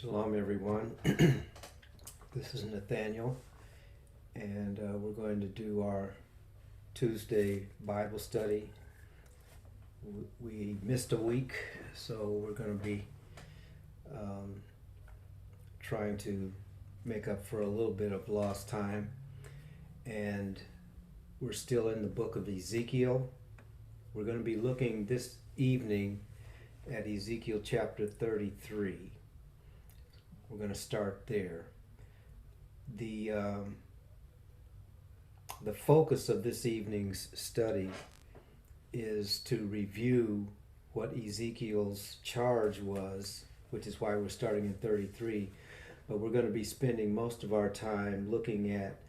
Shalom, everyone. This is Nathaniel, and we're going to do our Tuesday Bible study. We missed a week, so we're going to be trying to make up for a little bit of lost time. And we're still in the book of Ezekiel. We're going to be looking this evening at Ezekiel chapter 33. We're going to start there. The focus of this evening's study is to review what Ezekiel's charge was, which is why we're starting in 33. But we're going to be spending most of our time looking at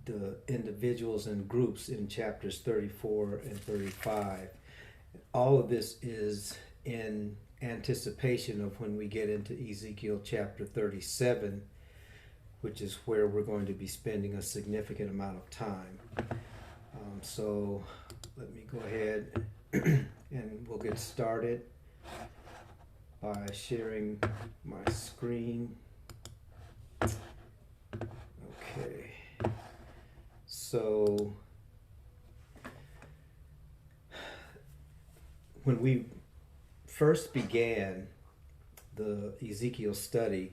the individuals and groups in chapters 34 and 35. All of this is in anticipation of when we get into Ezekiel chapter 37, which is where we're going to be spending a significant amount of time. So let me go ahead and we'll get started by sharing my screen. Okay, so when we first began the Ezekiel study,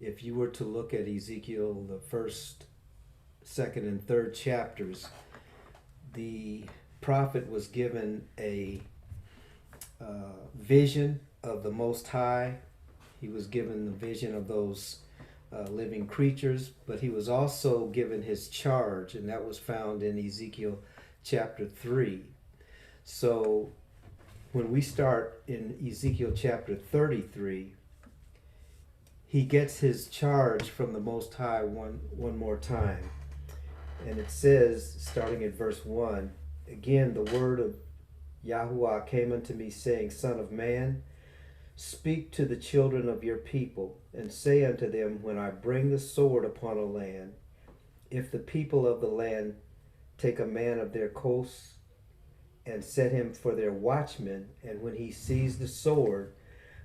if you were to look at Ezekiel, the first, second, and third chapters, the prophet was given a vision of the Most High. He was given the vision of those living creatures, but he was also given his charge, and that was found in Ezekiel chapter 3. So when we start in Ezekiel chapter 33, he gets his charge from the Most High one more time. And it says, starting at verse 1, again, the word of Yahuwah came unto me, saying, Son of man, speak to the children of your people, and say unto them, when I bring the sword upon a land, if the people of the land take a man of their coasts, and set him for their watchman, and when he sees the sword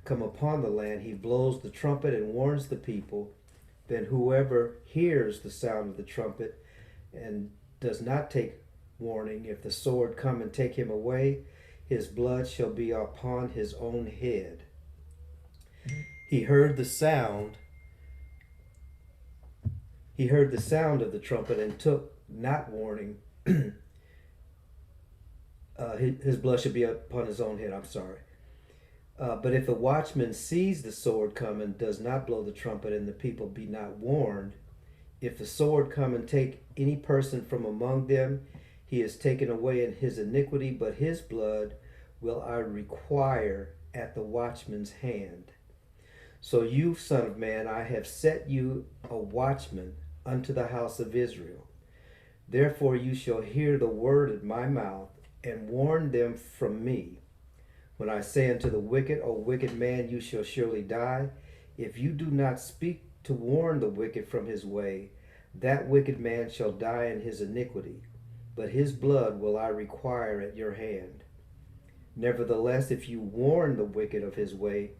come upon the land, he blows the trumpet and warns the people, then whoever hears the sound of the trumpet and does not take warning, if the sword come and take him away, his blood shall be upon his own head. He heard the sound of the trumpet and took not warning. His blood should be upon his own head, but if the watchman sees the sword come and does not blow the trumpet, and the people be not warned, if the sword come and take any person from among them, he is taken away in his iniquity, but his blood will I require at the watchman's hand. So you, son of man, I have set you a watchman unto the house of Israel. Therefore you shall hear the word of my mouth, and warn them from me. When I say unto the wicked, O wicked man, you shall surely die, if you do not speak to warn the wicked from his way, that wicked man shall die in his iniquity, but his blood will I require at your hand. Nevertheless, if you warn the wicked of his way,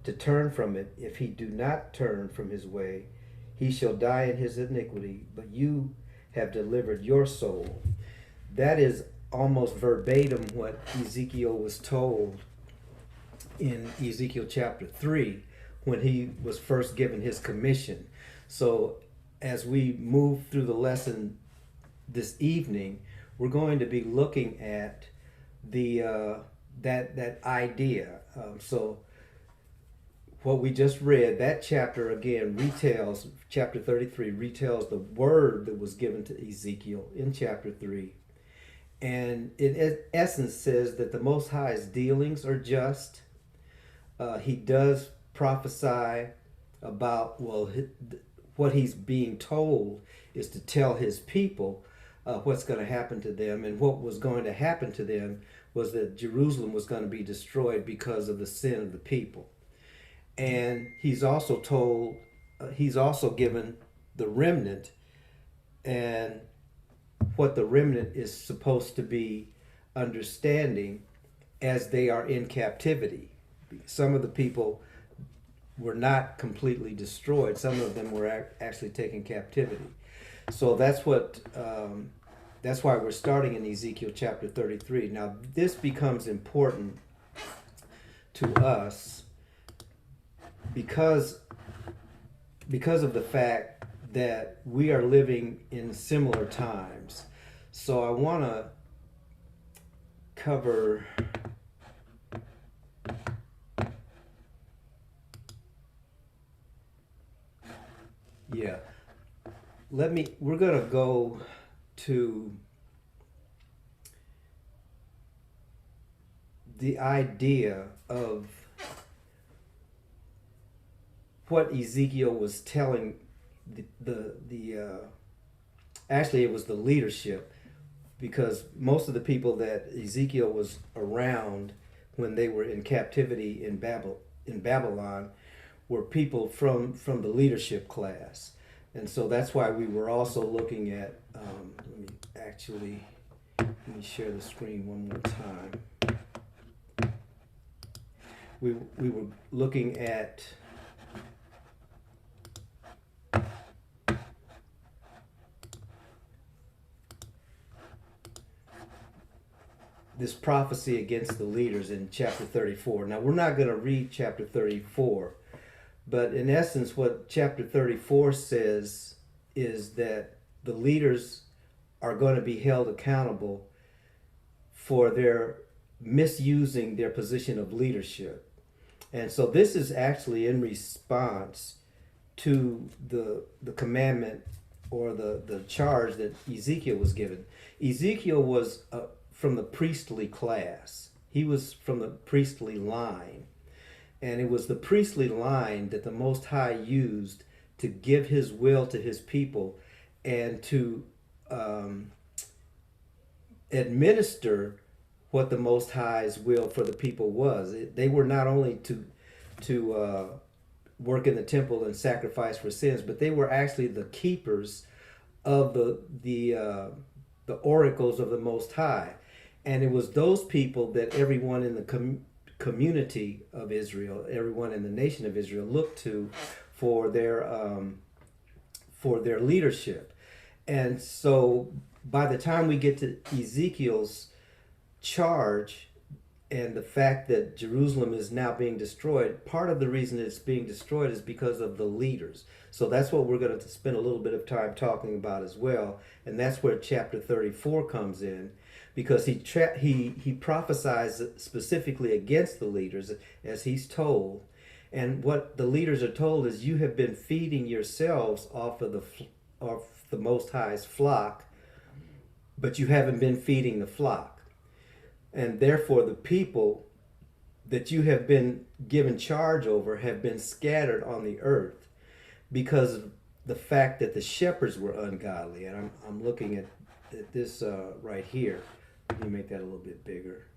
to turn from it, if he do not turn from his way, he shall die in his iniquity, but you have delivered your soul. That is almost verbatim what Ezekiel was told in Ezekiel chapter 3 when he was first given his commission. So as we move through the lesson this evening, we're going to be looking at the that idea. So what we just read, that chapter again retells, chapter 33 retells the word that was given to Ezekiel in chapter 3. And in essence says that the Most High's dealings are just. He does prophesy about, what he's being told is to tell his people what's going to happen to them. And what was going to happen to them was that Jerusalem was going to be destroyed because of the sin of the people. And he's also given the remnant and what the remnant is supposed to be understanding as they are in captivity. Some of the people were not completely destroyed. Some of them were actually taken captivity. So that's what. That's why we're starting in Ezekiel chapter 33. Now, this becomes important to us because of the fact that we are living in similar times. So I want to cover we're going to go to the idea of what Ezekiel was telling actually it was the leadership, because most of the people that Ezekiel was around when they were in captivity in Babylon were people from the leadership class. And so that's why we were also looking at, let me share the screen one more time. We were looking at this prophecy against the leaders in chapter 34. Now, we're not going to read chapter 34, but in essence, what chapter 34 says is that the leaders are going to be held accountable for their misusing their position of leadership. And so this is actually in response to the commandment or the charge that Ezekiel was given. Ezekiel was from the priestly class. He was from the priestly line. And it was the priestly line that the Most High used to give his will to his people and to administer what the Most High's will for the people was. They were not only to work in the temple and sacrifice for sins, but they were actually the keepers of the oracles of the Most High. And it was those people that everyone in the community of Israel, everyone in the nation of Israel looked to for their leadership. And so by the time we get to Ezekiel's charge and the fact that Jerusalem is now being destroyed, part of the reason it's being destroyed is because of the leaders. So that's what we're going to spend a little bit of time talking about as well. And that's where chapter 34 comes in, because he prophesies specifically against the leaders, as he's told. And what the leaders are told is, you have been feeding yourselves off of the Most High's flock, but you haven't been feeding the flock. And therefore the people that you have been given charge over have been scattered on the earth because of the fact that the shepherds were ungodly. And I'm looking at this right here. Let me make that a little bit bigger.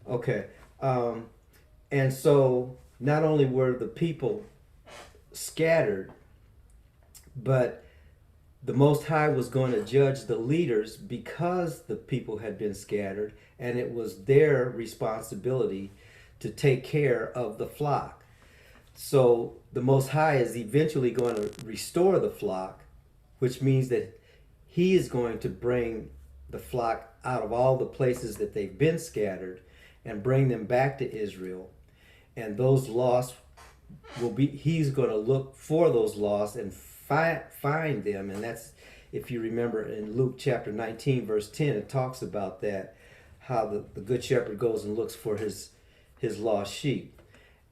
Okay. And so not only were the people scattered, but the Most High was going to judge the leaders because the people had been scattered, and it was their responsibility to take care of the flock. So the Most High is eventually going to restore the flock, which means that he is going to bring the flock out of all the places that they've been scattered and bring them back to Israel. And those lost he's going to look for those lost and find them. And that's, if you remember in Luke chapter 19 verse 10, it talks about that, how the good shepherd goes and looks for his lost sheep.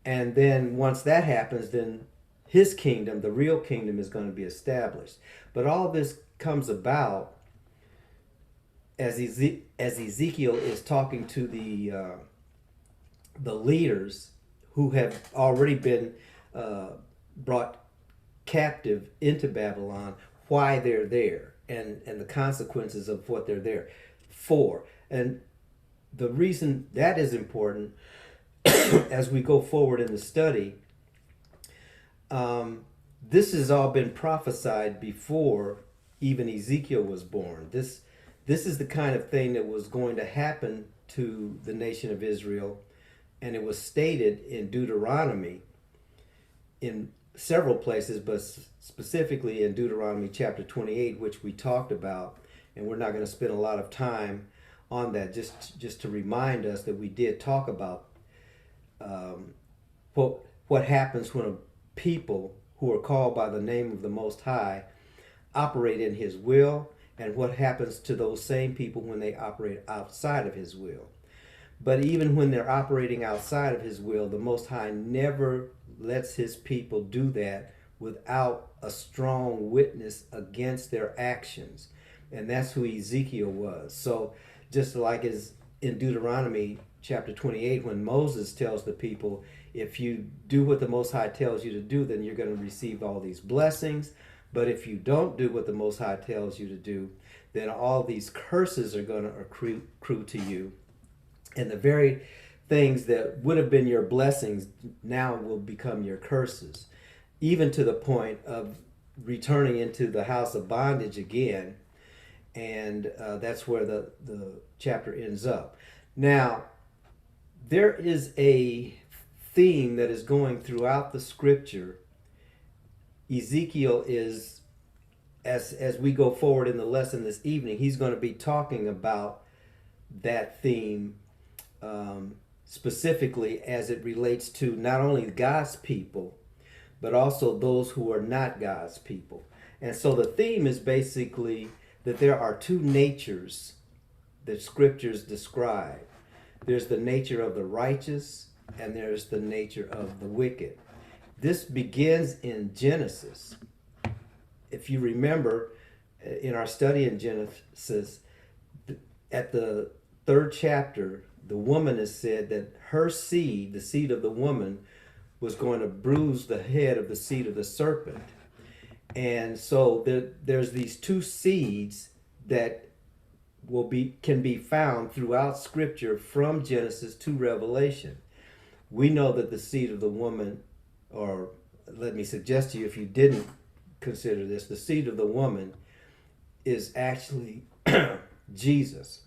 And then once that happens, then his kingdom, the real kingdom, is going to be established. But all this comes about as Ezekiel is talking to the leaders who have already been brought captive into Babylon, why they're there, and the consequences of what they're there for. And the reason that is important as we go forward in the study, this has all been prophesied before even Ezekiel was born. This is the kind of thing that was going to happen to the nation of Israel, And it was stated in Deuteronomy in several places, but specifically in Deuteronomy chapter 28, which we talked about. And we're not going to spend a lot of time on that, just to remind us that we did talk about what happens when a people who are called by the name of the Most High operate in His will, and what happens to those same people when they operate outside of His will. But even when they're operating outside of His will, the Most High never lets His people do that without a strong witness against their actions. And that's who Ezekiel was. So just like as in Deuteronomy chapter 28, when Moses tells the people, if you do what the Most High tells you to do, then you're going to receive all these blessings. But if you don't do what the Most High tells you to do, then all these curses are going to accrue to you. And the very things that would have been your blessings now will become your curses, even to the point of returning into the house of bondage again. And that's where the chapter ends up. Now, there is a theme that is going throughout the scripture. Ezekiel is, as we go forward in the lesson this evening, he's going to be talking about that theme specifically as it relates to not only God's people, but also those who are not God's people. And so the theme is basically that there are two natures that scriptures describe. There's the nature of the righteous, and there's the nature of the wicked. This begins in Genesis. If you remember, in our study in Genesis, at the 3rd chapter, the woman is said that her seed, the seed of the woman, was going to bruise the head of the seed of the serpent. And so there's these two seeds that can be found throughout Scripture from Genesis to Revelation. We know that the seed of the woman, or let me suggest to you if you didn't consider this, the seed of the woman is actually Jesus.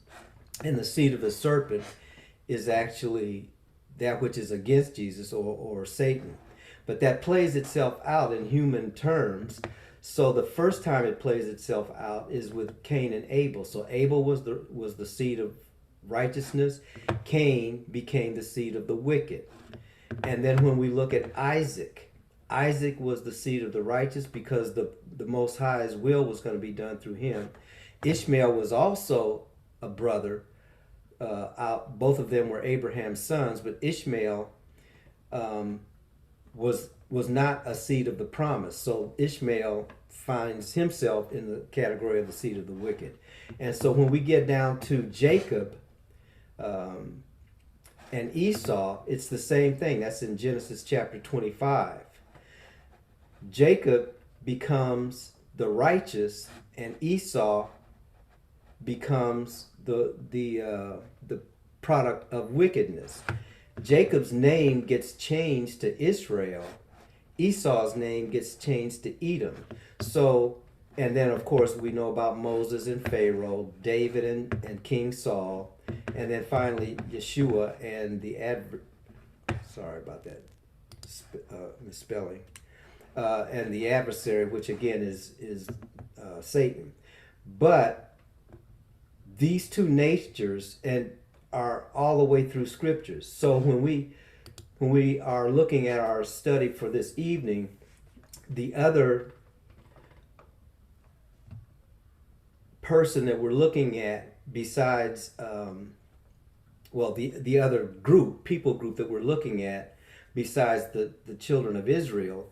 And the seed of the serpent is actually that which is against Jesus, or Satan. But that plays itself out in human terms. So the first time it plays itself out is with Cain and Abel. So Abel was the seed of righteousness. Cain became the seed of the wicked. And then when we look at Isaac, Isaac was the seed of the righteous because the Most High's will was going to be done through him. Ishmael was also a brother. Both of them were Abraham's sons, but Ishmael was not a seed of the promise. So Ishmael finds himself in the category of the seed of the wicked. And so when we get down to Jacob and Esau, it's the same thing. That's in Genesis chapter 25. Jacob becomes the righteous, and Esau becomes the product of wickedness. Jacob's name gets changed to Israel. Esau's name gets changed to Edom. So, and then of course we know about Moses and Pharaoh, David and King Saul, and then finally Yeshua and sorry about that misspelling, and the adversary, which again is Satan. But these two natures are all the way through scriptures. So when we are looking at our study for this evening, the other person that we're looking at besides the other people group that we're looking at besides the children of Israel,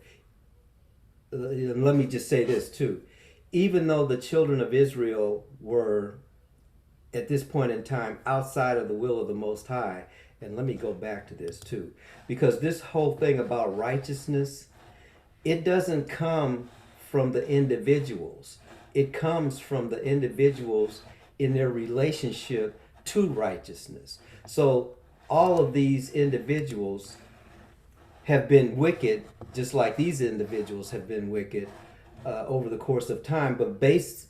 and let me just say this too, even though the children of Israel were at this point in time outside of the will of the Most High, and let me go back to this too, because this whole thing about righteousness, it doesn't come from the individuals. It comes from the individuals in their relationship to righteousness. So all of these individuals have been wicked, just like these individuals have been wicked over the course of time, but based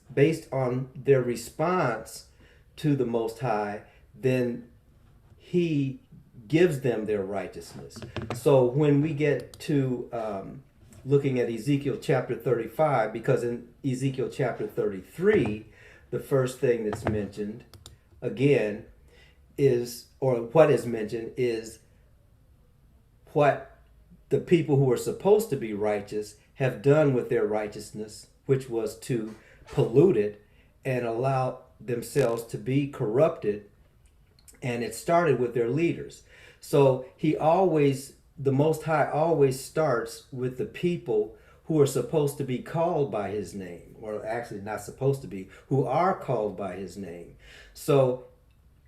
on their response to the Most High, then He gives them their righteousness. So when we get to looking at Ezekiel chapter 35, because in Ezekiel chapter 33, the first thing that's mentioned again is, or what is mentioned is what the people who are supposed to be righteous have done with their righteousness, which was to pollute it and allow themselves to be corrupted. And it started with their leaders. So the Most High always starts with the people who are supposed to be called by his name, or actually not supposed to be, who are called by his name. So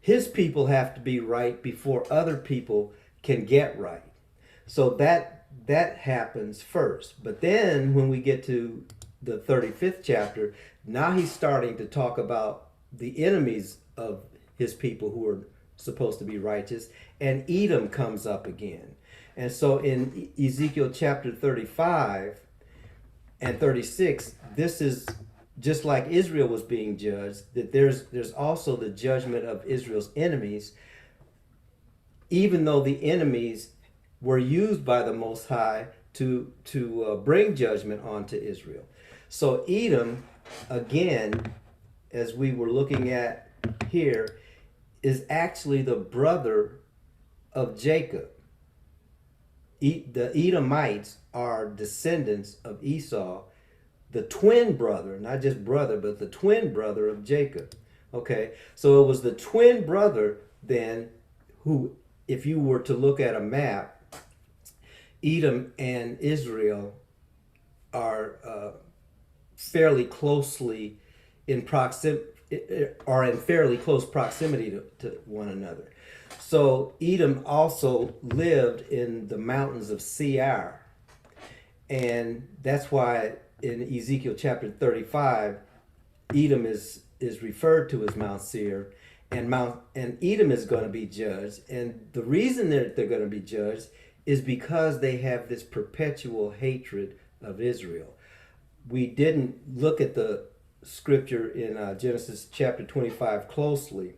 his people have to be right before other people can get right. So that happens first. But then when we get to the 35th chapter, now he's starting to talk about the enemies of his people who are supposed to be righteous, and Edom comes up again. And so in Ezekiel chapter 35 and 36, this is just like Israel was being judged, that there's also the judgment of Israel's enemies, even though the enemies were used by the Most High to bring judgment onto Israel. So Edom, again, as we were looking at here, is actually the brother of Jacob. The Edomites are descendants of Esau, the twin brother, not just brother, but the twin brother of Jacob. Okay, so it was the twin brother then who, if you were to look at a map, Edom and Israel are fairly closely in proximity, are in fairly close proximity to one another. So Edom also lived in the mountains of Seir, and that's why in Ezekiel chapter 35, Edom is referred to as Mount Seir, and Edom is going to be judged. And the reason that they're going to be judged is because they have this perpetual hatred of Israel. We didn't look at the scripture in Genesis chapter 25 closely.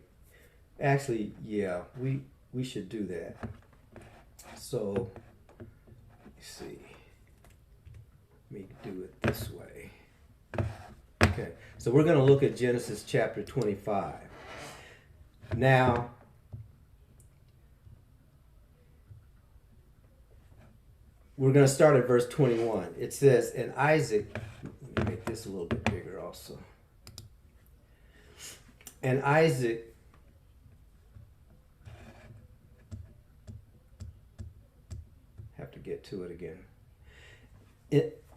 Actually, yeah, we should do that. So, let's see. Let me do it this way. Okay, so we're going to look at Genesis chapter 25. Now, we're going to start at verse 21. It says, and Isaac, let me make this a little bit bigger also. And Isaac have to get to it again.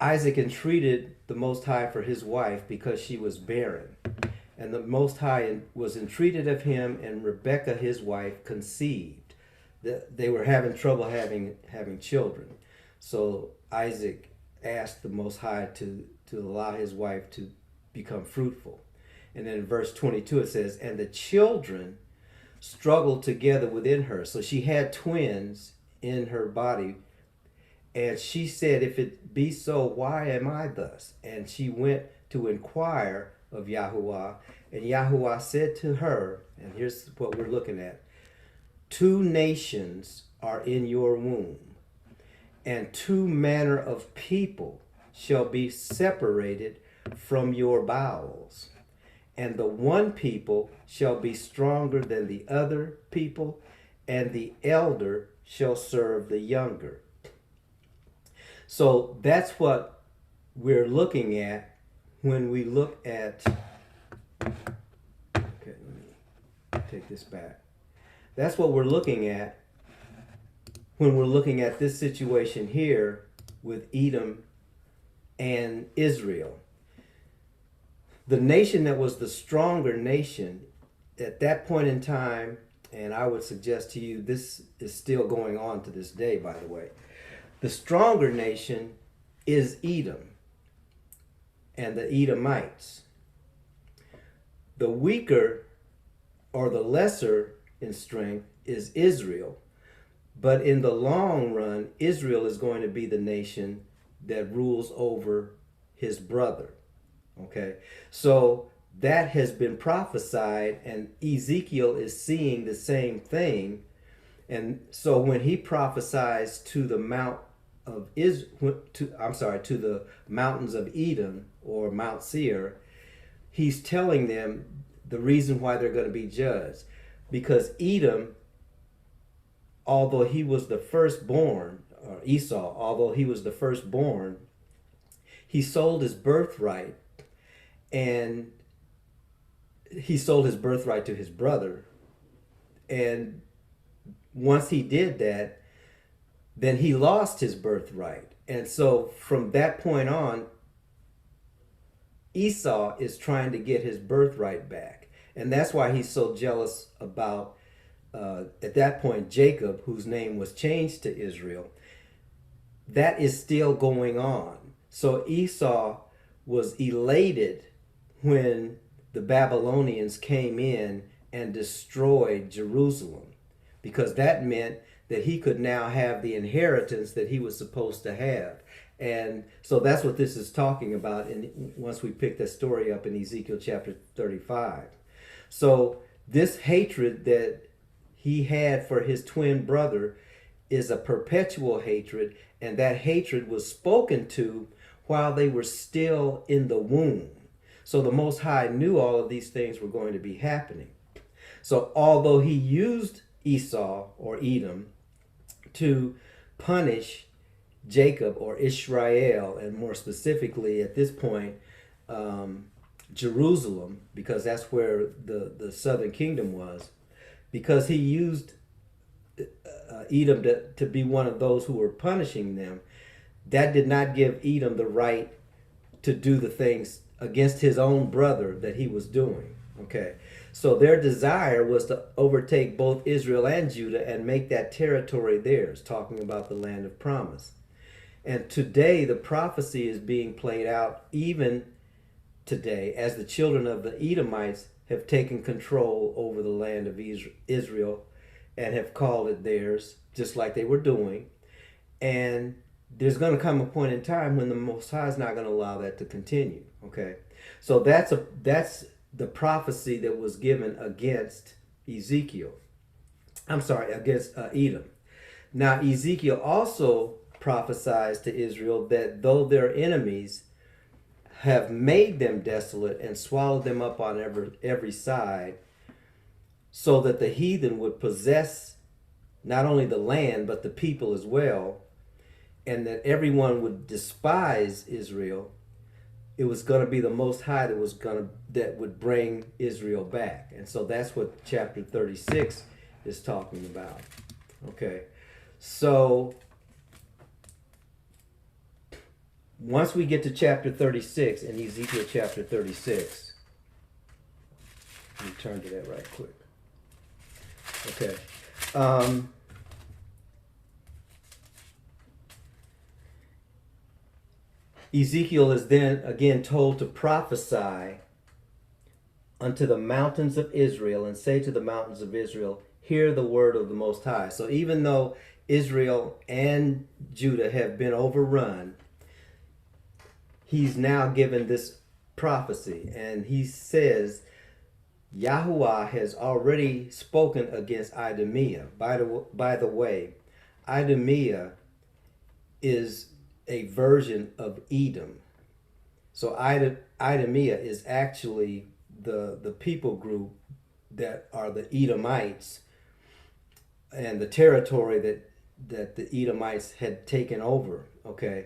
Isaac entreated the Most High for his wife because she was barren. And the Most High was entreated of him, and Rebekah, his wife, conceived. They were having trouble having children. So Isaac asked the Most High to allow his wife to become fruitful. And then in verse 22 it says, and the children struggled together within her. So she had twins in her body. And she said, if it be so, why am I thus? And she went to inquire of Yahuwah. And Yahuwah said to her, and here's what we're looking at, 2 nations are in your womb, and 2 manner of people shall be separated from your bowels. And the one people shall be stronger than the other people, and the elder shall serve the younger. So that's what we're looking at when we look at, okay, let me take this back. That's what we're looking at when we're looking at this situation here with Edom and Israel. The nation that was the stronger nation at that point in time, and I would suggest to you this is still going on to this day, by the way. The stronger nation is Edom and the Edomites. The weaker or the lesser in strength is Israel. But in the long run, Israel is going to be the nation that rules over his brother. Okay, so that has been prophesied, and Ezekiel is seeing the same thing And so when he prophesies to the Mount of to the mountains of Edom or Mount Seir, he's telling them the reason why they're going to be judged. Because Edom, although he was the firstborn, or Esau, although he was the firstborn, he sold his birthright, and he sold his birthright to his brother. And once he did that, then he lost his birthright. And so from that point on, Esau is trying to get his birthright back. And that's why he's so jealous about, at that point, Jacob, whose name was changed to Israel. That is still going on. So Esau was elated when the Babylonians came in and destroyed Jerusalem, because that meant that he could now have the inheritance that he was supposed to have. And so that's what this is talking about. And once we pick that story up in Ezekiel chapter 35. So this hatred that he had for his twin brother is a perpetual hatred. And that hatred was spoken to while they were still in the womb. So the Most High knew all of these things were going to be happening. So although he used Esau or Edom to punish Jacob or Israel, and more specifically at this point, Jerusalem, because that's where the southern kingdom was, because he used Edom to be one of those who were punishing them, that did not give Edom the right to do the things against his own brother that he was doing. Okay, so their desire was to overtake both Israel and Judah and make that territory theirs, talking about the land of promise. And today the prophecy is being played out even today as the children of the Edomites have taken control over the land of Israel and have called it theirs, just like they were doing. And there's going to come a point in time when the Most High is not going to allow that to continue. Okay, so that's the prophecy that was given against Ezekiel. I'm sorry, against Edom. Now Ezekiel also prophesies to Israel that though their enemies have made them desolate and swallowed them up on every side, so that the heathen would possess not only the land but the people as well, and that everyone would despise Israel, it was going to be the Most High that would bring Israel back. And so that's what chapter 36 is talking about. Okay, so once we get to chapter 36 in Ezekiel chapter 36, let me turn to that right quick. Okay. Ezekiel is then again told to prophesy unto the mountains of Israel and say to the mountains of Israel, hear the word of the Most High. So even though Israel and Judah have been overrun, he's now given this prophecy, and he says Yahuwah has already spoken against Idumeah. By the way, Idumeah is a version of Edom. So Idumeah is actually the people group that are the Edomites, and the territory that the Edomites had taken over, okay,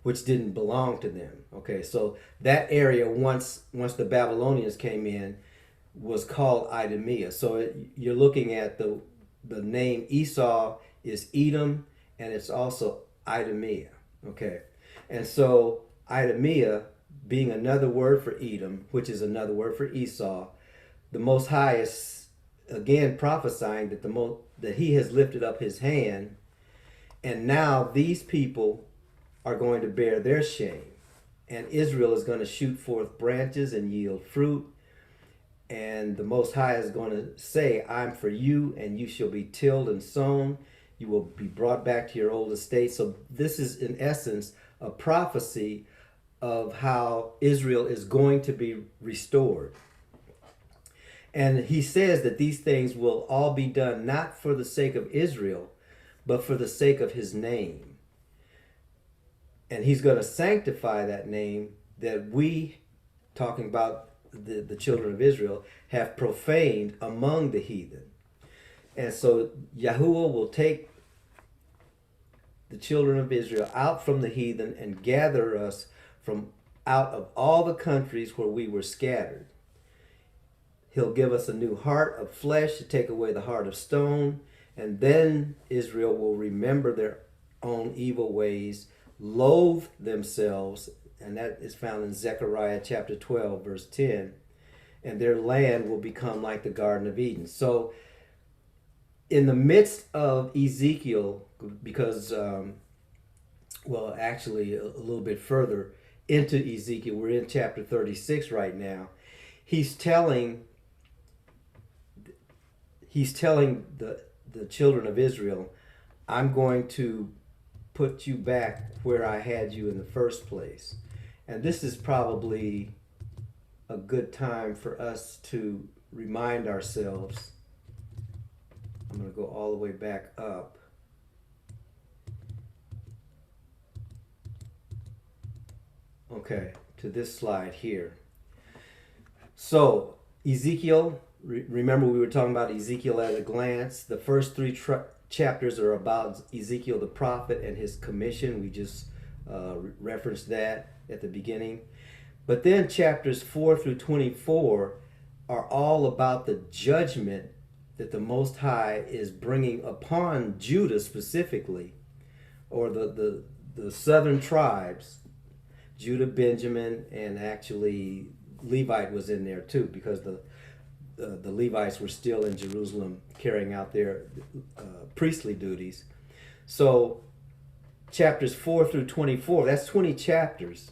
which didn't belong to them. Okay, so that area, once the Babylonians came in, was called Idumeah. So you're looking at the name Esau is Edom, and it's also Idumeah. Okay, and so Idumeah being another word for Edom, which is another word for Esau, the Most High is again prophesying that he has lifted up his hand, and now these people are going to bear their shame, and Israel is going to shoot forth branches and yield fruit, and the Most High is going to say, I'm for you, and you shall be tilled and sown. You will be brought back to your old estate. So this is in essence a prophecy of how Israel is going to be restored. And he says that these things will all be done not for the sake of Israel, but for the sake of his name. And he's going to sanctify that name that we, talking about the children of Israel, have profaned among the heathen. And so Yahuwah will take the children of Israel out from the heathen and gather us from out of all the countries where we were scattered. He'll give us a new heart of flesh to take away the heart of stone, and then Israel will remember their own evil ways, loathe themselves, and that is found in Zechariah chapter 12, verse 10, and their land will become like the Garden of Eden. So in the midst of Ezekiel, because, actually a little bit further into Ezekiel, we're in chapter 36 right now, he's telling the children of Israel, I'm going to put you back where I had you in the first place. And this is probably a good time for us to remind ourselves. I'm going to go all the way back up. Okay, to this slide here. So, Ezekiel, remember we were talking about Ezekiel at a glance. The first three chapters are about Ezekiel the prophet and his commission. We just referenced that at the beginning. But then chapters 4 through 24 are all about the judgment that the Most High is bringing upon Judah specifically, or the southern tribes, Judah, Benjamin, and actually Levite was in there too, because the Levites were still in Jerusalem carrying out their priestly duties. So chapters 4 through 24, that's 20 chapters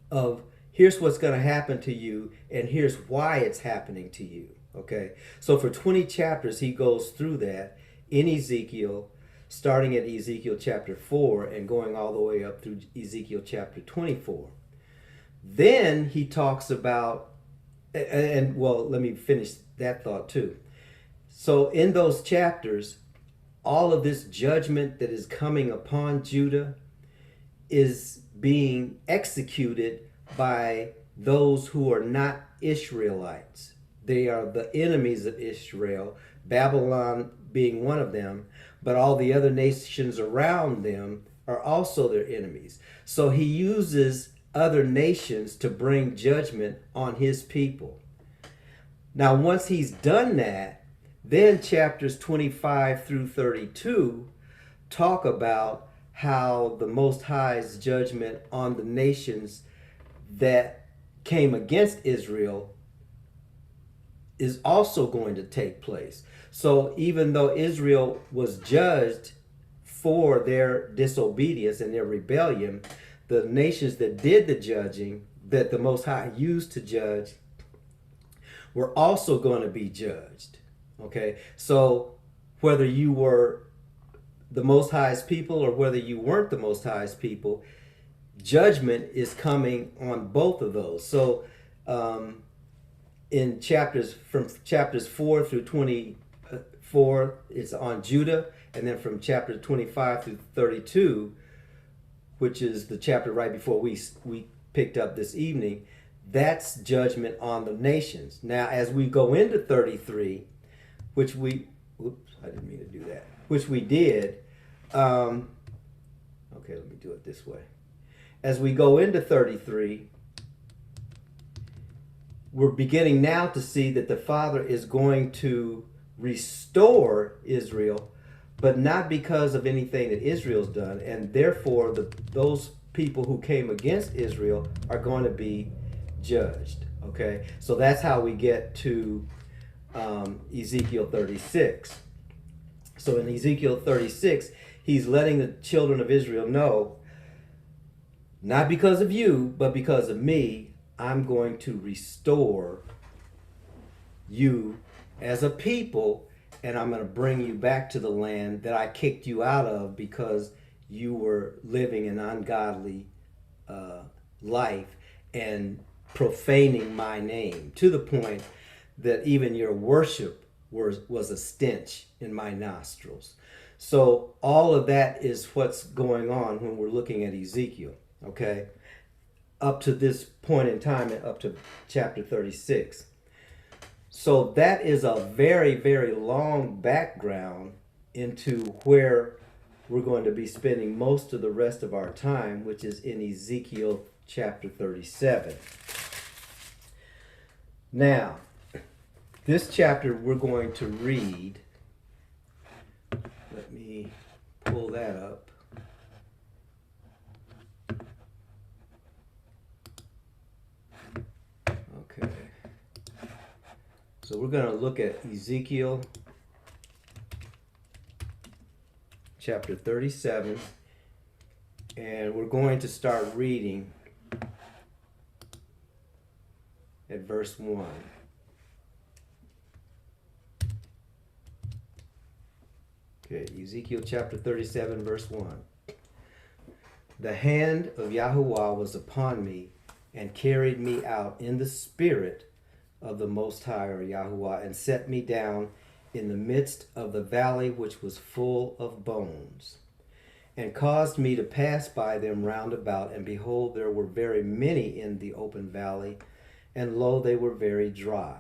of here's what's going to happen to you and here's why it's happening to you. Okay, so for 20 chapters he goes through that in Ezekiel, starting at Ezekiel chapter 4 and going all the way up through Ezekiel chapter 24. Then he talks about, and let me finish that thought too. So in those chapters, all of this judgment that is coming upon Judah is being executed by those who are not Israelites. They are the enemies of Israel, Babylon being one of them, but all the other nations around them are also their enemies. So he uses other nations to bring judgment on his people. Now, once he's done that, then chapters 25 through 32 talk about how the Most High's judgment on the nations that came against Israel is also going to take place. So even though Israel was judged for their disobedience and their rebellion, the nations that did the judging, that the Most High used to judge, were also going to be judged. Okay, so whether you were the Most High's people or whether you weren't the Most High's people, judgment is coming on both of those. So in from chapters 4 through 24, it's on Judah, and then from chapter 25 through 32, which is the chapter right before we picked up this evening, that's judgment on the nations. Now, as we go into 33, which we, I didn't mean to do that, which we did, okay, let me do it this way. As we go into 33, we're beginning now to see that the Father is going to restore Israel, but not because of anything that Israel's done, and therefore those people who came against Israel are going to be judged. Okay, so that's how we get to Ezekiel 36. So in Ezekiel 36, he's letting the children of Israel know, not because of you, but because of me, I'm going to restore you as a people, and I'm going to bring you back to the land that I kicked you out of because you were living an ungodly life and profaning my name, to the point that even your worship was a stench in my nostrils. So all of that is what's going on when we're looking at Ezekiel, okay? Up to this point in time, up to chapter 36. So that is a very, very long background into where we're going to be spending most of the rest of our time, which is in Ezekiel chapter 37. Now, this chapter we're going to read. Let me pull that up. Okay. So we're going to look at Ezekiel chapter 37, and we're going to start reading at verse 1. Okay, Ezekiel chapter 37, verse 1. The hand of Yahuwah was upon me and carried me out in the spirit of the Most High, or Yahuwah, and set me down in the midst of the valley which was full of bones, and caused me to pass by them round about, and behold, there were very many in the open valley, and lo, they were very dry.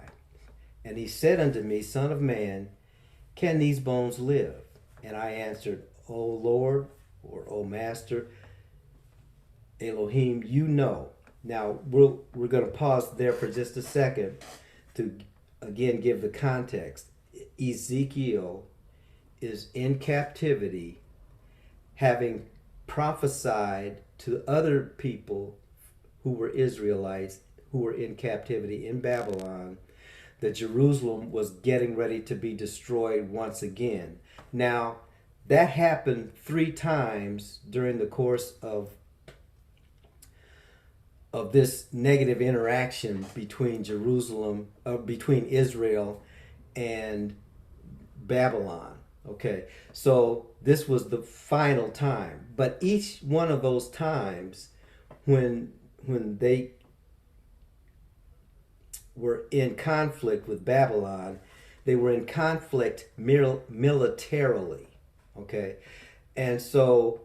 And he said unto me, Son of man, can these bones live? And I answered, O Lord, or O Master, Elohim, you know. Now, we're going to pause there for just a second to, again, give the context. Ezekiel is in captivity, having prophesied to other people who were Israelites, who were in captivity in Babylon, that Jerusalem was getting ready to be destroyed once again. Now, that happened 3 times during the course of this negative interaction between between Israel and Babylon. Okay, so this was the final time. But each one of those times when they were in conflict with Babylon, they were in conflict militarily. Okay, and so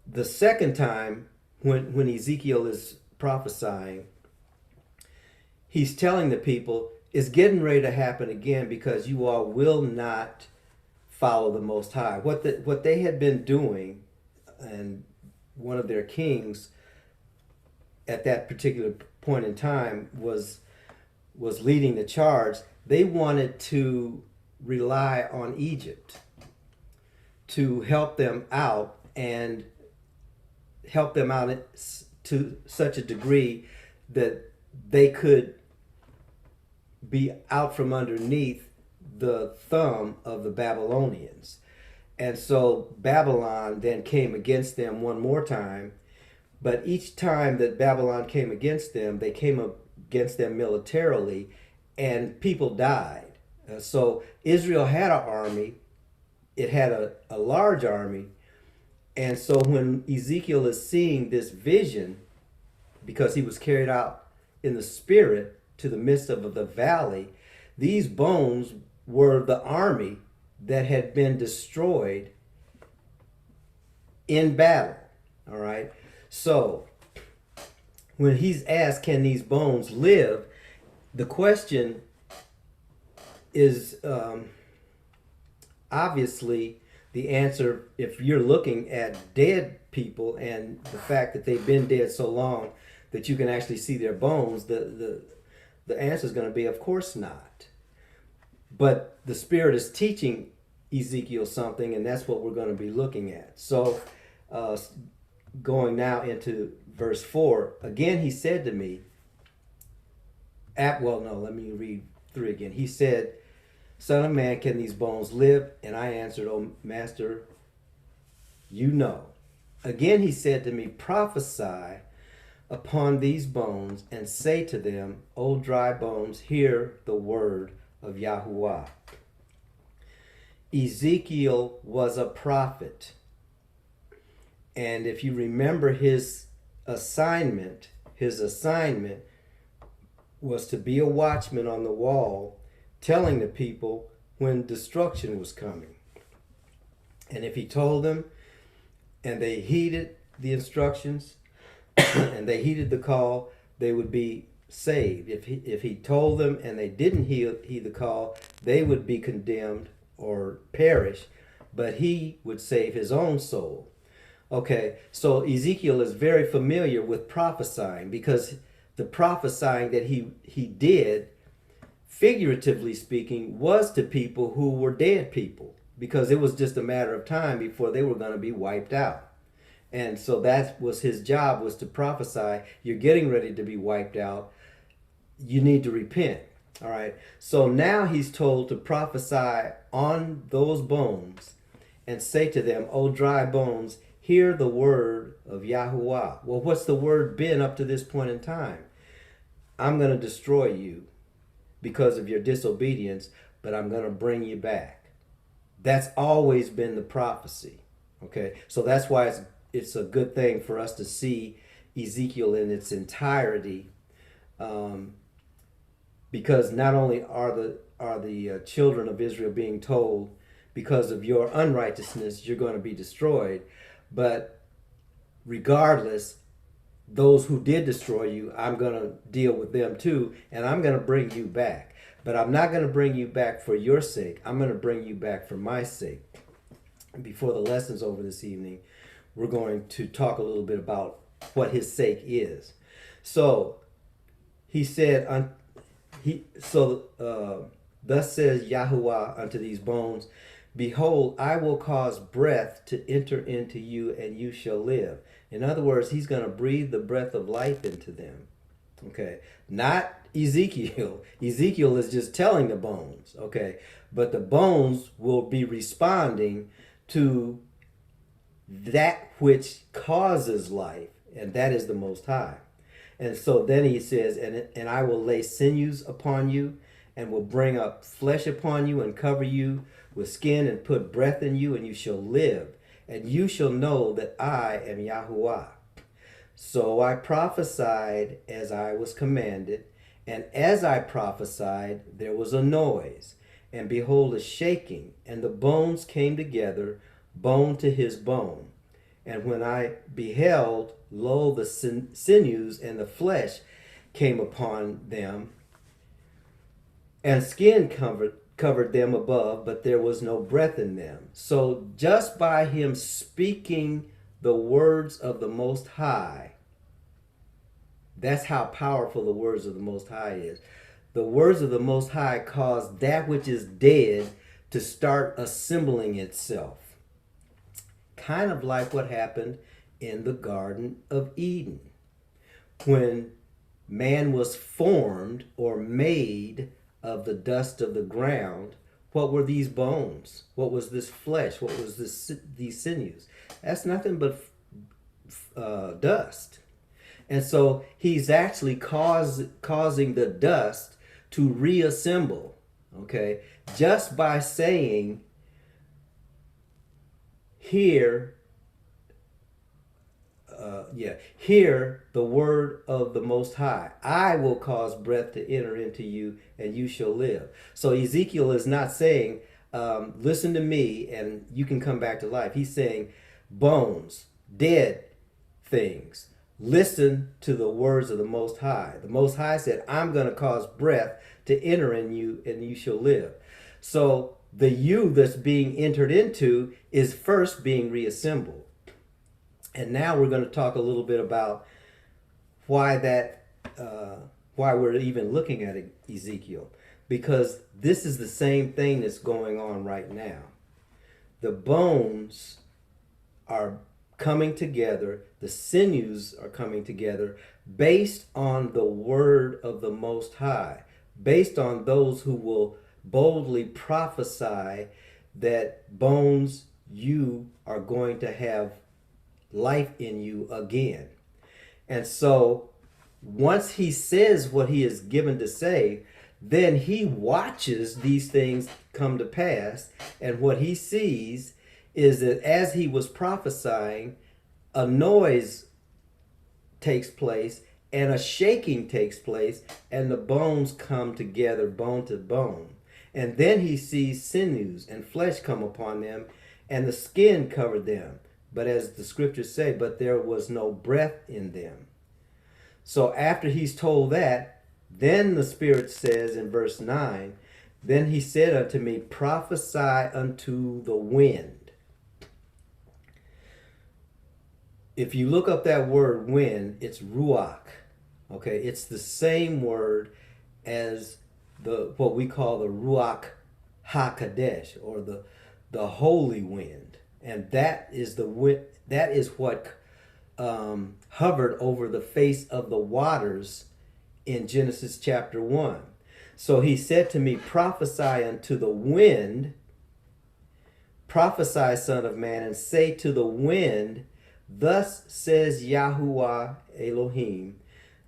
the second time when Ezekiel is prophesying, he's telling the people, it's getting ready to happen again because you all will not follow the Most High. What they had been doing, and one of their kings at that particular point in time was leading the charge. They wanted to rely on Egypt to help them out, and help them out to such a degree that they could be out from underneath the thumb of the Babylonians. And so Babylon then came against them one more time. But each time that Babylon came against them, they came against them militarily, and people died. So Israel had an army. It had a large army. And so when Ezekiel is seeing this vision, because he was carried out in the spirit to the midst of the valley, these bones were the army that had been destroyed in battle. All right. So when he's asked, can these bones live? The question is obviously the answer, if you're looking at dead people and the fact that they've been dead so long that you can actually see their bones, the answer is going to be, of course not. But the Spirit is teaching Ezekiel something, and that's what we're going to be looking at. So going now into verse 4, again he said to me, let me read 3 again. He said, Son of man, can these bones live? And I answered, O Master, you know. Again he said to me, prophesy upon these bones and say to them, O dry bones, hear the word of Yahuwah. Ezekiel was a prophet. And if you remember his assignment was to be a watchman on the wall, telling the people when destruction was coming. And if he told them and they heeded the instructions and they heeded the call, they would be saved. If he told them and they didn't heed the call, they would be condemned or perish, but he would save his own soul. Okay, so Ezekiel is very familiar with prophesying, because the prophesying that he did, figuratively speaking, was to people who were dead people, because it was just a matter of time before they were going to be wiped out. And so that was his job, was to prophesy, you're getting ready to be wiped out, you need to repent. All right, so now he's told to prophesy on those bones and say to them, O dry bones, hear the word of Yahuwah. Well, what's the word been up to this point in time? I'm going to destroy you because of your disobedience, but I'm going to bring you back. That's always been the prophecy. Okay, so that's why it's a good thing for us to see Ezekiel in its entirety, because not only are the children of Israel being told, because of your unrighteousness you're going to be destroyed, but regardless, those who did destroy you, I'm going to deal with them too, and I'm going to bring you back. But I'm not going to bring you back for your sake. I'm going to bring you back for my sake. And before the lesson's over this evening, we're going to talk a little bit about what his sake is. So he said, thus says Yahuwah unto these bones, behold, I will cause breath to enter into you, and you shall live. In other words, he's going to breathe the breath of life into them. Okay, not Ezekiel. Ezekiel is just telling the bones. Okay, but the bones will be responding to that which causes life, and that is the Most High. And so then he says, and I will lay sinews upon you, and will bring up flesh upon you, and cover you with skin, and put breath in you, and you shall live, and you shall know that I am Yahuwah. So I prophesied as I was commanded, and as I prophesied, there was a noise, and behold, a shaking, and the bones came together, bone to his bone. And when I beheld, lo, the sinews and the flesh came upon them, and skin covered them above, but there was no breath in them. So just by him speaking the words of the Most High, that's how powerful the words of the Most High is. The words of the Most High cause that which is dead to start assembling itself. Kind of like what happened in the Garden of Eden. When man was formed or made of the dust of the ground, what were these bones? What was this flesh? What was these sinews? That's nothing but dust. And so he's actually causing the dust to reassemble, okay? Just by saying, hear the word of the Most High. I will cause breath to enter into you, and you shall live. So Ezekiel is not saying, listen to me and you can come back to life. He's saying, bones, dead things, listen to the words of the Most High. The Most High said, I'm going to cause breath to enter in you, and you shall live. So the you that's being entered into is first being reassembled. And now we're going to talk a little bit about why we're even looking at Ezekiel. Because this is the same thing that's going on right now. The bones are coming together, the sinews are coming together based on the word of the Most High, based on those who will boldly prophesy that bones, you are going to have life in you again. And so once he says what he is given to say, then he watches these things come to pass, and what he sees is that as he was prophesying, a noise takes place, and a shaking takes place, and the bones come together, bone to bone. And then he sees sinews and flesh come upon them, and the skin covered them. But as the scriptures say, but there was no breath in them. So after he's told that, then the Spirit says in verse 9, then he said unto me, prophesy unto the wind. If you look up that word wind, it's ruach. Okay, it's the same word as what we call the ruach hakodesh, or the holy wind, and that is what hovered over the face of the waters in Genesis chapter 1. So he said to me, prophesy unto the wind, prophesy, son of man, and say to the wind, thus says Yahuwah Elohim,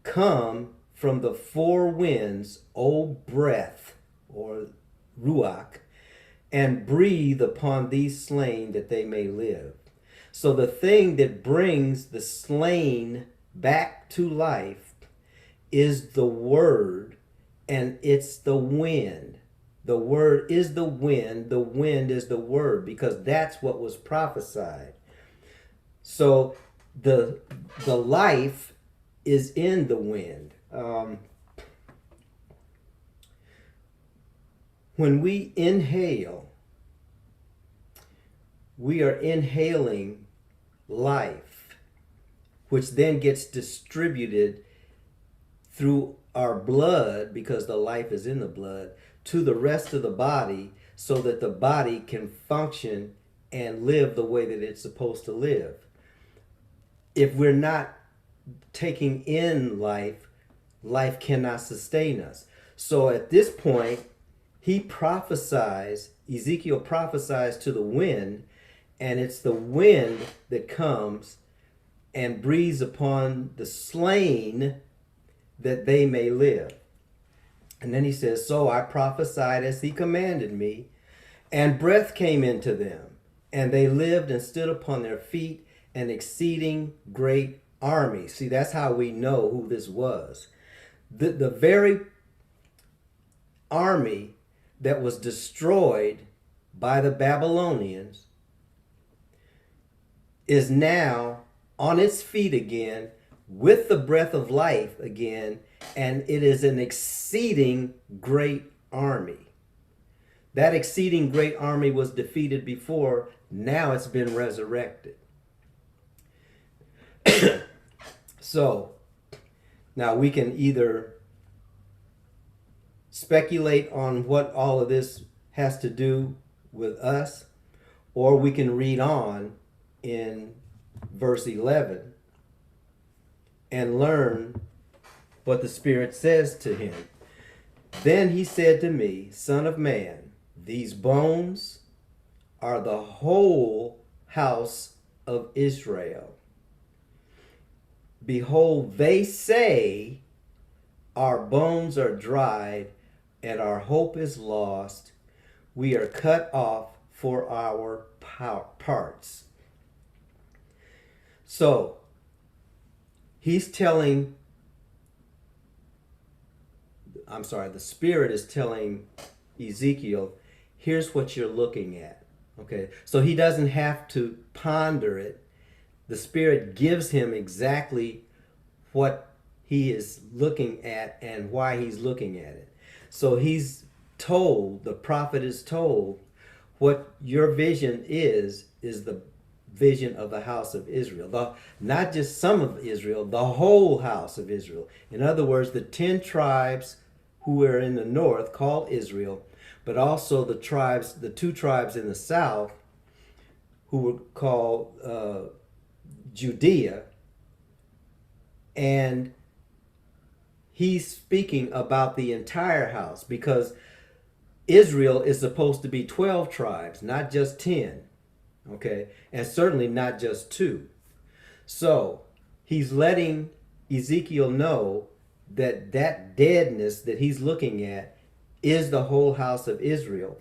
come from the four winds, O breath, or ruach, and breathe upon these slain that they may live. So the thing that brings the slain back to life is the word, and it's the wind. The word is the wind is the word, because that's what was prophesied. So the life is in the wind. When we inhale, we are inhaling life, which then gets distributed through our blood, because the life is in the blood, to the rest of the body, so that the body can function and live the way that it's supposed to live. If we're not taking in life, life cannot sustain us. So at this point, Ezekiel prophesies to the wind, and it's the wind that comes and breathes upon the slain that they may live. And then he says, so I prophesied as he commanded me, and breath came into them, and they lived and stood upon their feet, an exceeding great army. See, that's how we know who this was. The very army that was destroyed by the Babylonians is now on its feet again with the breath of life again, and it is an exceeding great army. That exceeding great army was defeated before, now it's been resurrected. So, now we can either speculate on what all of this has to do with us, or we can read on in verse 11 and learn what the Spirit says to him. Then he said to me, Son of man, these bones are the whole house of Israel. Behold, they say, our bones are dried, and our hope is lost. We are cut off for our parts. So, the Spirit is telling Ezekiel, here's what you're looking at. Okay, so he doesn't have to ponder it. The Spirit gives him exactly what he is looking at and why he's looking at it. So he's told, the prophet is told, what your vision is the vision of the house of Israel. Not just some of Israel, the whole house of Israel. In other words, the 10 tribes who are in the north called Israel, but also the 2 tribes in the south who were called Judea. And he's speaking about the entire house, because Israel is supposed to be 12 tribes, not just 10. Okay, and certainly not just 2. So he's letting Ezekiel know that deadness that he's looking at is the whole house of Israel,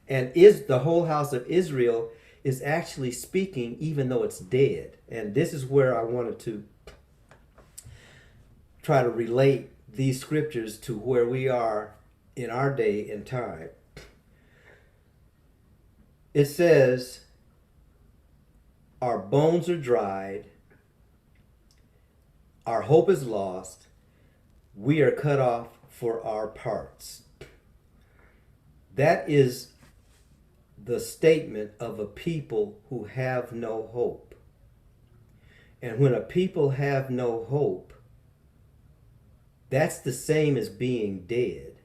and is the whole house of Israel is actually speaking even though it's dead. And this is where I wanted to try to relate these scriptures to where we are in our day and time. It says, our bones are dried, our hope is lost, we are cut off for our parts. That is the statement of a people who have no hope. And when a people have no hope, that's the same as being dead.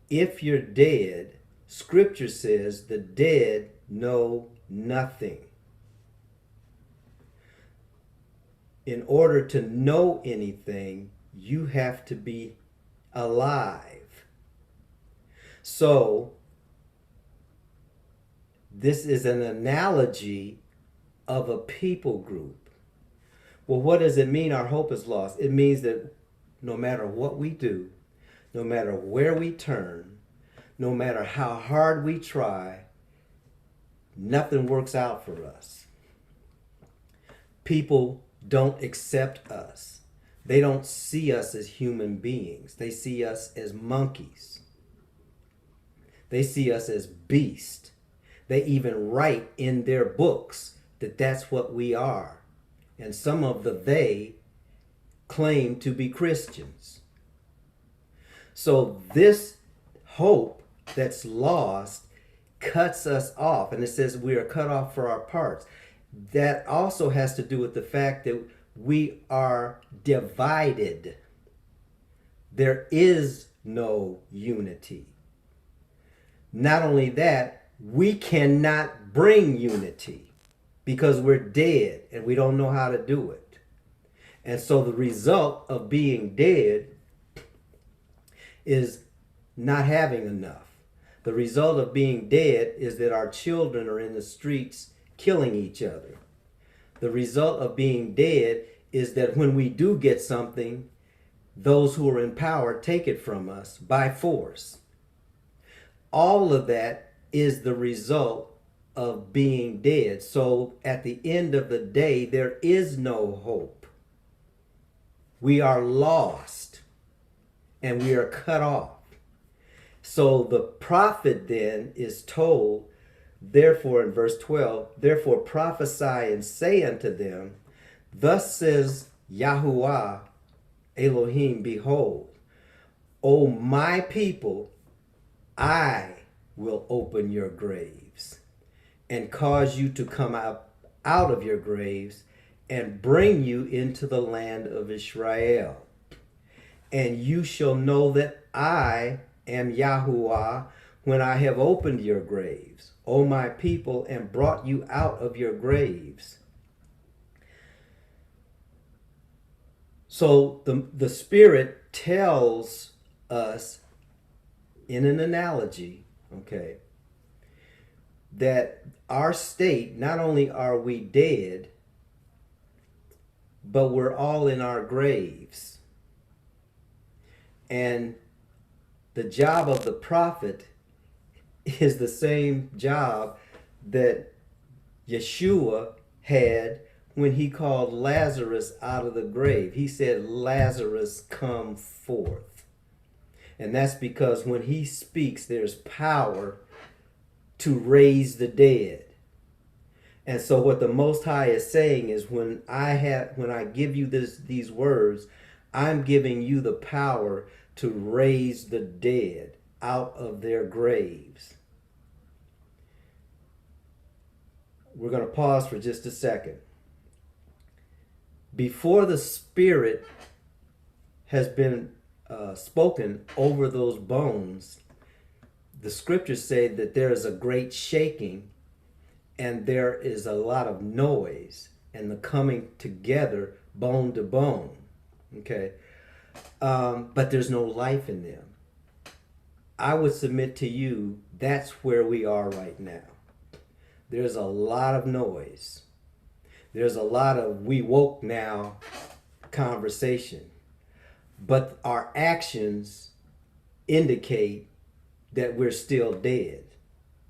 If you're dead, Scripture says the dead know nothing. In order to know anything, you have to be alive. So, this is an analogy of a people group. Well, what does it mean our hope is lost? It means that no matter what we do, no matter where we turn, no matter how hard we try, nothing works out for us. People don't accept us. They don't see us as human beings. They see us as monkeys. They see us as beasts. They even write in their books that that's what we are. And some of the they claim to be Christians. So this hope that's lost cuts us off. And it says we are cut off for our parts. That also has to do with the fact that we are divided. There is no unity. Not only that, we cannot bring unity because we're dead and we don't know how to do it. And so the result of being dead is not having enough. The result of being dead is that our children are in the streets killing each other. The result of being dead is that when we do get something, those who are in power take it from us by force. All of that is the result of being dead. So at the end of the day, there is no hope. We are lost and we are cut off. So the prophet then is told, therefore in verse 12, therefore prophesy and say unto them, thus says Yahuwah Elohim, behold, O my people, I will open your graves and cause you to come out of your graves and bring you into the land of Israel. And you shall know that I am Yahuwah when I have opened your graves, O my people, and brought you out of your graves. So the Spirit tells us in an analogy, okay, that our state, not only are we dead, but we're all in our graves. And the job of the prophet is the same job that Yeshua had when he called Lazarus out of the grave. He said, Lazarus, come forth. And that's because when he speaks, there's power to raise the dead. And so what the Most High is saying is when I give you these words, I'm giving you the power to raise the dead out of their graves. We're going to pause for just a second. Before the Spirit has been spoken over those bones, the scriptures say that there is a great shaking and there is a lot of noise and the coming together bone to bone. Okay? But there's no life in them. I would submit to you that's where we are right now. There's a lot of noise. There's a lot of we woke now conversation. But our actions indicate that we're still dead.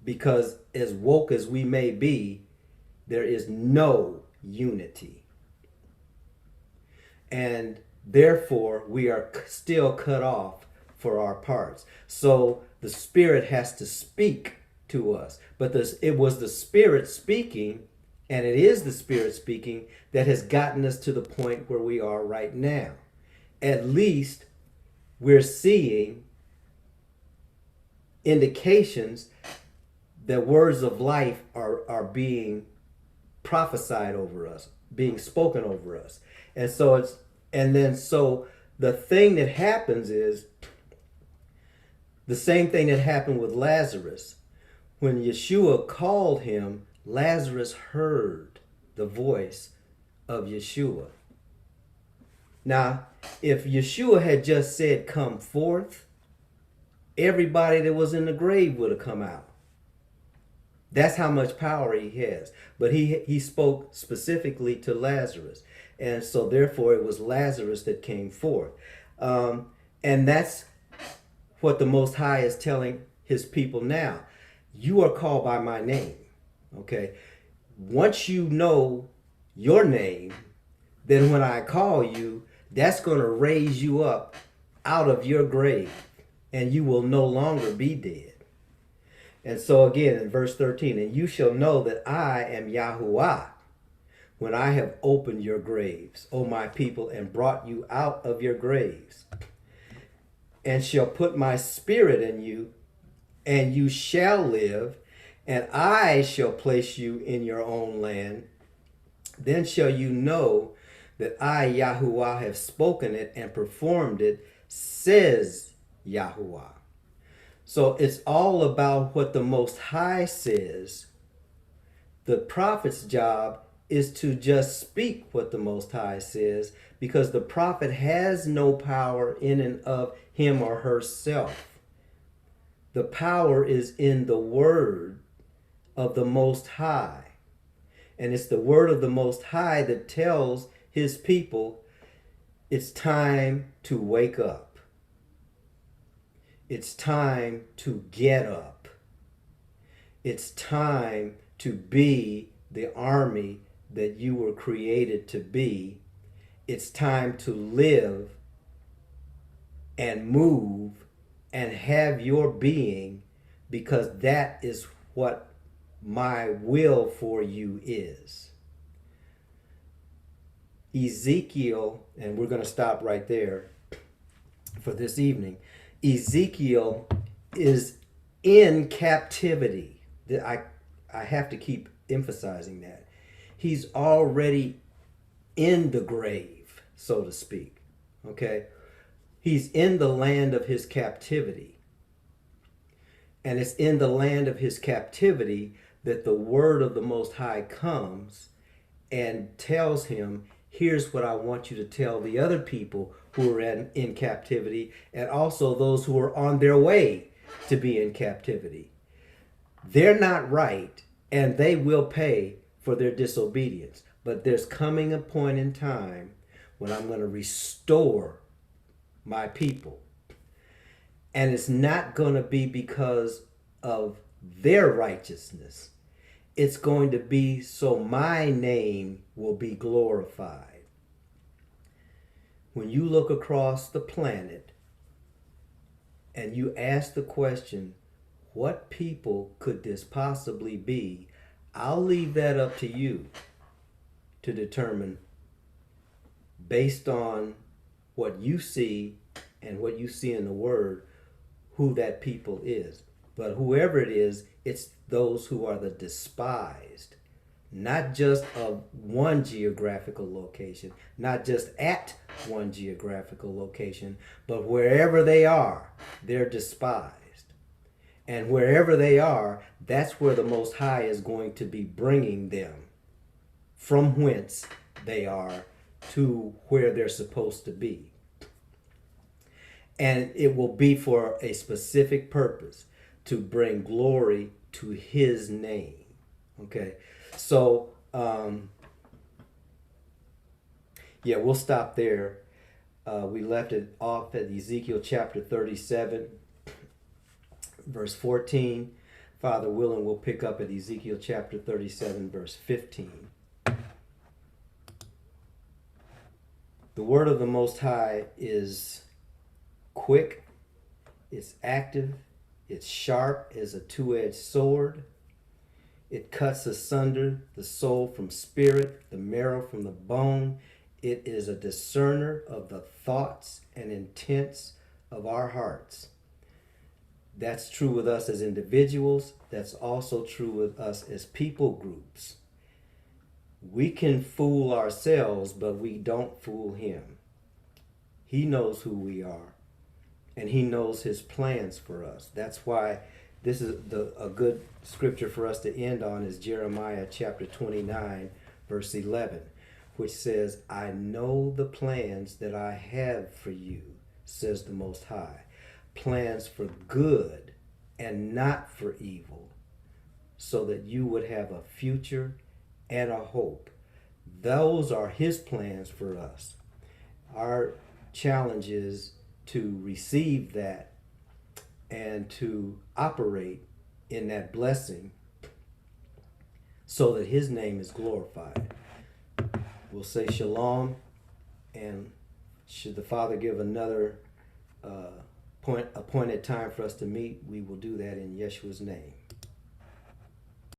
Because as woke as we may be, there is no unity. And Therefore, we are still cut off for our parts. So the Spirit has to speak to us. But it was the Spirit speaking, and it is the Spirit speaking, that has gotten us to the point where we are right now. At least we're seeing indications that words of life are being prophesied over us, being spoken over us. And so so the thing that happens is the same thing that happened with Lazarus. When Yeshua called him, Lazarus heard the voice of Yeshua. Now, if Yeshua had just said, "Come forth," everybody that was in the grave would have come out. That's how much power he has. But he spoke specifically to Lazarus. And so therefore it was Lazarus that came forth. And that's what the Most High is telling his people now. You are called by my name. Okay? Once you know your name, then when I call you, that's going to raise you up out of your grave. And you will no longer be dead. And so again in verse 13, and you shall know that I am Yahuwah when I have opened your graves, O my people, and brought you out of your graves, and shall put my spirit in you, and you shall live, and I shall place you in your own land. Then shall you know that I, Yahuwah, have spoken it and performed it, says Yahuwah. So it's all about what the Most High says. The prophet's job is to just speak what the Most High says, because the prophet has no power in and of him or herself. The power is in the word of the Most High. And it's the word of the Most High that tells his people it's time to wake up. It's time to get up. It's time to be the army that you were created to be. It's time to live and move and have your being, because that is what my will for you is. Ezekiel, and we're going to stop right there for this evening. Ezekiel is in captivity. I have to keep emphasizing that. He's already in the grave, so to speak. Okay? He's in the land of his captivity. And it's in the land of his captivity that the word of the Most High comes and tells him, here's what I want you to tell the other people who are in captivity, and also those who are on their way to be in captivity. They're not right, and they will pay for their disobedience. But there's coming a point in time when I'm going to restore my people. And it's not going to be because of their righteousness. It's going to be so my name will be glorified. When you look across the planet and you ask the question, what people could this possibly be? I'll leave that up to you to determine, based on what you see and what you see in the Word, who that people is. But whoever it is, it's those who are the despised, not just of one geographical location, not just at one geographical location, but wherever they are, they're despised. And wherever they are, that's where the Most High is going to be bringing them, from whence they are to where they're supposed to be. And it will be for a specific purpose, to bring glory to his name. Okay, so we'll stop there. We left it off at Ezekiel chapter 37, verse 14. Father willing, we'll pick up at Ezekiel chapter 37, verse 15. The word of the Most High is quick, it's active, it's sharp as a two-edged sword. It cuts asunder the soul from spirit, the marrow from the bone. It is a discerner of the thoughts and intents of our hearts. That's true with us as individuals. That's also true with us as people groups. We can fool ourselves, but we don't fool him. He knows who we are, and he knows his plans for us. That's why this is a good scripture for us to end on is Jeremiah chapter 29, verse 11, which says, I know the plans that I have for you, says the Most High, plans for good and not for evil, so that you would have a future and a hope. Those are his plans for us. Our challenge is to receive that and to operate in that blessing so that his name is glorified. We'll say shalom, and should the Father give another appointed time for us to meet, we will do that in Yeshua's name.